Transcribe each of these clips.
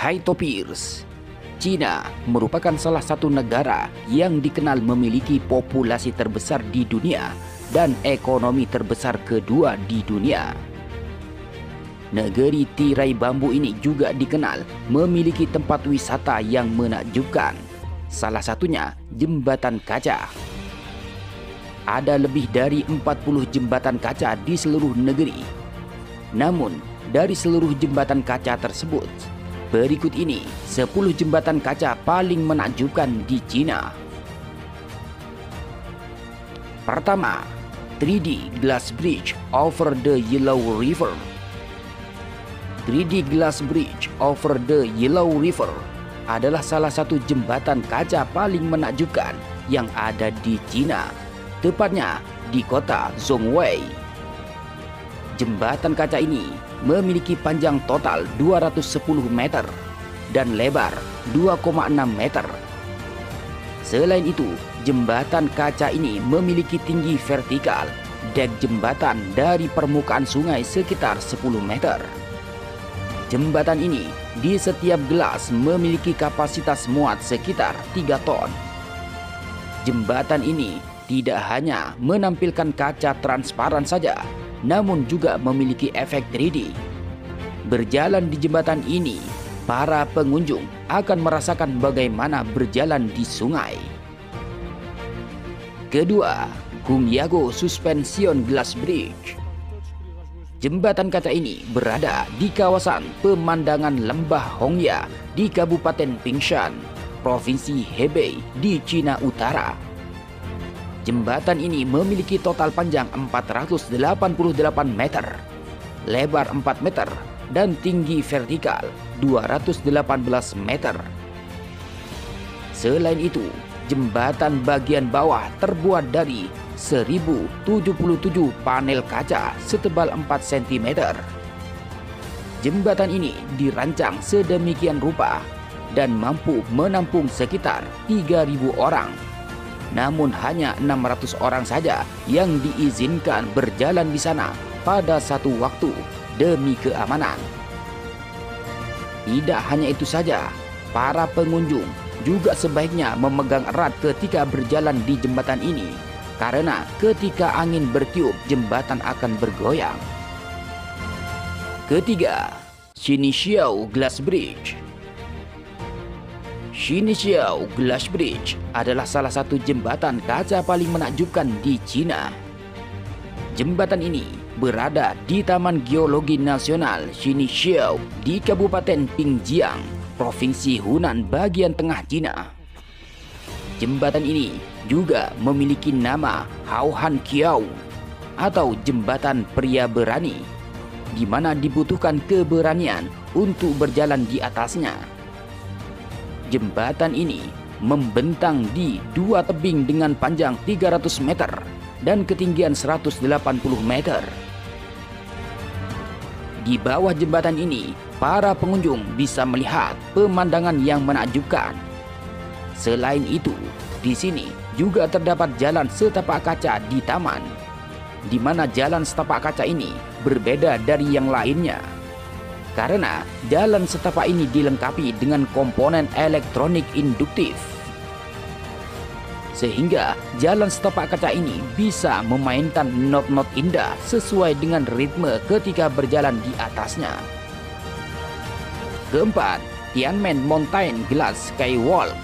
Haito Piers. China merupakan salah satu negara yang dikenal memiliki populasi terbesar di dunia dan ekonomi terbesar kedua di dunia. Negeri tirai bambu ini juga dikenal memiliki tempat wisata yang menakjubkan. Salah satunya Jembatan Kaca. Ada lebih dari 40 jembatan kaca di seluruh negeri. Namun, dari seluruh jembatan kaca tersebut, berikut ini 10 jembatan kaca paling menakjubkan di China. Pertama, 3D Glass Bridge over the Yellow River. 3D Glass Bridge over the Yellow River adalah salah satu jembatan kaca paling menakjubkan yang ada di China, tepatnya di kota Zhongwei. Jembatan kaca ini memiliki panjang total 210 meter dan lebar 2,6 meter. Selain itu, jembatan kaca ini memiliki tinggi vertikal dek jembatan dari permukaan sungai sekitar 10 meter. Jembatan ini di setiap gelas memiliki kapasitas muat sekitar 3 ton. Jembatan ini tidak hanya menampilkan kaca transparan saja, namun juga memiliki efek 3D. Berjalan di jembatan ini, para pengunjung akan merasakan bagaimana berjalan di sungai. Kedua, Hungyago Suspension Glass Bridge. Jembatan kaca ini berada di kawasan pemandangan lembah Hongya di Kabupaten Pingshan, Provinsi Hebei di Cina Utara. Jembatan ini memiliki total panjang 488 meter, lebar 4 meter, dan tinggi vertikal 218 meter. Selain itu, jembatan bagian bawah terbuat dari 1077 panel kaca setebal 4 cm. Jembatan ini dirancang sedemikian rupa dan mampu menampung sekitar 3.000 orang. Namun hanya 600 orang saja yang diizinkan berjalan di sana pada satu waktu demi keamanan. Tidak hanya itu saja, para pengunjung juga sebaiknya memegang erat ketika berjalan di jembatan ini, karena ketika angin bertiup jembatan akan bergoyang. Ketiga, Xinxiao Glass Bridge. Xinxiao Glass Bridge adalah salah satu jembatan kaca paling menakjubkan di China. Jembatan ini berada di Taman Geologi Nasional Xinxiao di Kabupaten Pingjiang, Provinsi Hunan bagian tengah China. Jembatan ini juga memiliki nama Haohan Kiao atau Jembatan Pria Berani, di mana dibutuhkan keberanian untuk berjalan di atasnya. Jembatan ini membentang di dua tebing dengan panjang 300 meter dan ketinggian 180 meter. Di bawah jembatan ini, para pengunjung bisa melihat pemandangan yang menakjubkan. Selain itu, di sini juga terdapat jalan setapak kaca di taman, di mana jalan setapak kaca ini berbeda dari yang lainnya. Karena jalan setapak ini dilengkapi dengan komponen elektronik induktif, sehingga jalan setapak kaca ini bisa memainkan not-not indah sesuai dengan ritme ketika berjalan di atasnya. Keempat, Tianmen Mountain Glass Skywalk.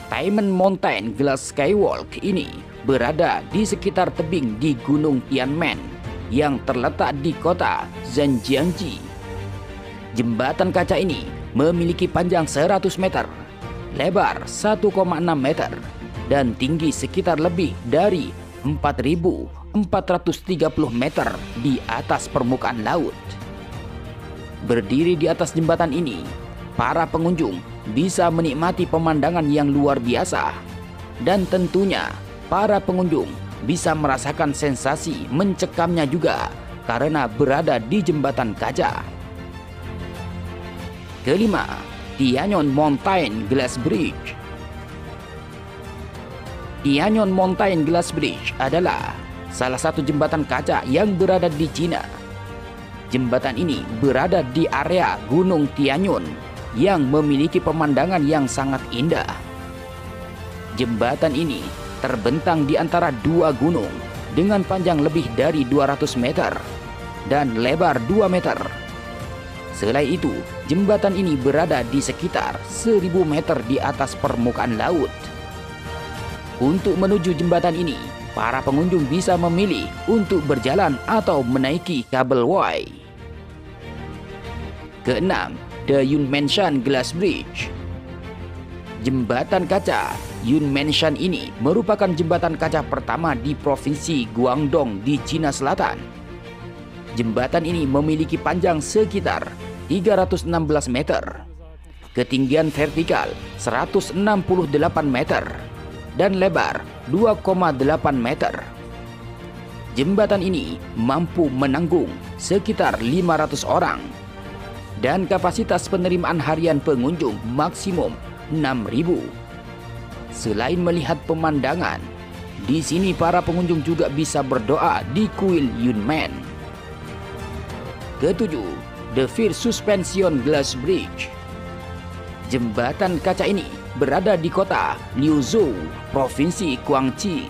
Tianmen Mountain Glass Skywalk ini berada di sekitar tebing di Gunung Tianmen yang terletak di kota Zhenjiangji. Jembatan kaca ini memiliki panjang 100 meter, lebar 1,6 meter, dan tinggi sekitar lebih dari 4.430 meter di atas permukaan laut. Berdiri di atas jembatan ini, para pengunjung bisa menikmati pemandangan yang luar biasa, dan tentunya para pengunjung bisa merasakan sensasi mencekamnya juga karena berada di jembatan kaca. Kelima, Tianyon Mountain Glass Bridge. Tianyon Mountain Glass Bridge adalah salah satu jembatan kaca yang berada di China. jembatan ini berada di area Gunung Tianyun yang memiliki pemandangan yang sangat indah. Jembatan ini terbentang di antara dua gunung dengan panjang lebih dari 200 meter dan lebar 2 meter. Selain itu, jembatan ini berada di sekitar 1000 meter di atas permukaan laut. Untuk menuju jembatan ini, para pengunjung bisa memilih untuk berjalan atau menaiki kabel Y. Keenam, The Yunmenshan Glass Bridge. Jembatan kaca Yunmenshan ini merupakan jembatan kaca pertama di Provinsi Guangdong di Cina Selatan. Jembatan ini memiliki panjang sekitar 316 meter, ketinggian vertikal 168 meter, dan lebar 2,8 meter. Jembatan ini mampu menanggung sekitar 500 orang dan kapasitas penerimaan harian pengunjung maksimum 6.000. Selain melihat pemandangan, di sini para pengunjung juga bisa berdoa di kuil Yunmen. Ketujuh, The First Suspension Glass Bridge. Jembatan kaca ini berada di kota Liuzhou, Provinsi Guangxi.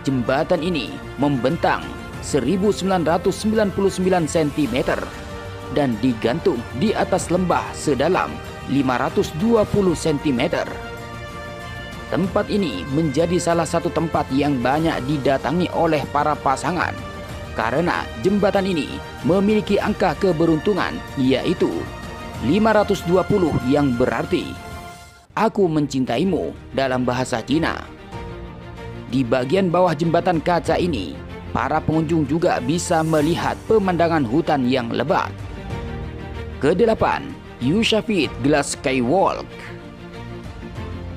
Jembatan ini membentang 1999 cm dan digantung di atas lembah sedalam 520 cm. Tempat ini menjadi salah satu tempat yang banyak didatangi oleh para pasangan karena jembatan ini memiliki angka keberuntungan yaitu 520 yang berarti "Aku mencintaimu" dalam bahasa Cina. Di bagian bawah jembatan kaca ini, para pengunjung juga bisa melihat pemandangan hutan yang lebat. Kedelapan, Yushafit Glass Skywalk.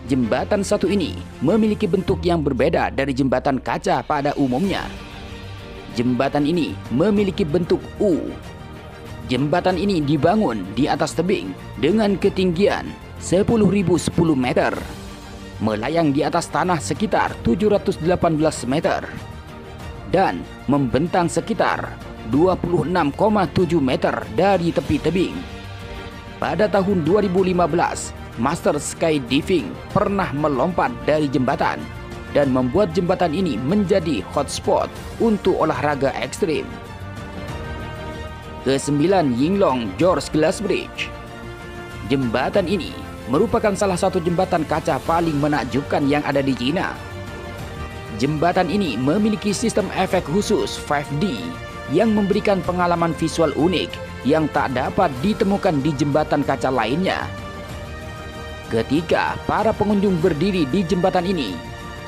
Jembatan satu ini memiliki bentuk yang berbeda dari jembatan kaca pada umumnya. Jembatan ini memiliki bentuk U. Jembatan ini dibangun di atas tebing dengan ketinggian 10.010 meter, melayang di atas tanah sekitar 718 meter, dan membentang sekitar 26,7 meter dari tepi tebing. Pada tahun 2015, Master Skydiving pernah melompat dari jembatan dan membuat jembatan ini menjadi hotspot untuk olahraga ekstrim. Kesembilan, Yinglong George Glass Bridge. Jembatan ini merupakan salah satu jembatan kaca paling menakjubkan yang ada di Cina. Jembatan ini memiliki sistem efek khusus 5D yang memberikan pengalaman visual unik yang tak dapat ditemukan di jembatan kaca lainnya. Ketika para pengunjung berdiri di jembatan ini,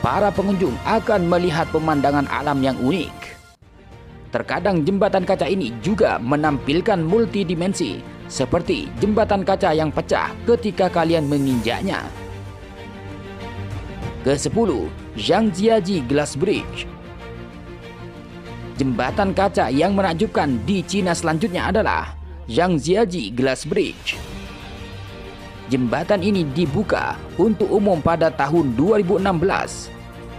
para pengunjung akan melihat pemandangan alam yang unik. Terkadang jembatan kaca ini juga menampilkan multidimensi, seperti jembatan kaca yang pecah ketika kalian menginjaknya. Ke-10, Zhangjiaji Glass Bridge. Jembatan kaca yang menakjubkan di Cina selanjutnya adalah Zhangjiaji Glass Bridge. Jembatan ini dibuka untuk umum pada tahun 2016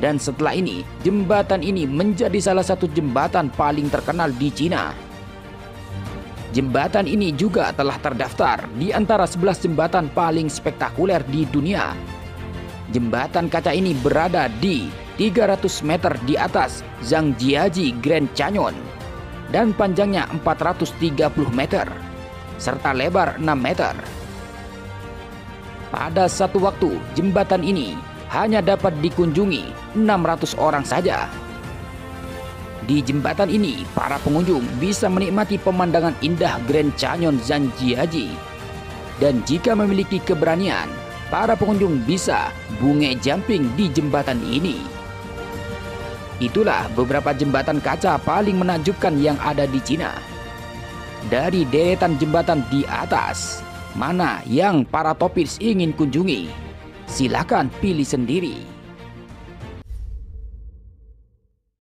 dan setelah ini jembatan ini menjadi salah satu jembatan paling terkenal di Cina. Jembatan ini juga telah terdaftar di antara 11 jembatan paling spektakuler di dunia. Jembatan kaca ini berada di 300 meter di atas Zhangjiaji Grand Canyon dan panjangnya 430 meter serta lebar 6 meter. Pada satu waktu, jembatan ini hanya dapat dikunjungi 600 orang saja. Di jembatan ini, para pengunjung bisa menikmati pemandangan indah Grand Canyon Zhangjiaji. Dan jika memiliki keberanian, para pengunjung bisa bungee jumping di jembatan ini. Itulah beberapa jembatan kaca paling menakjubkan yang ada di Cina. Dari deretan jembatan di atas, mana yang para topis ingin kunjungi? Silakan pilih sendiri.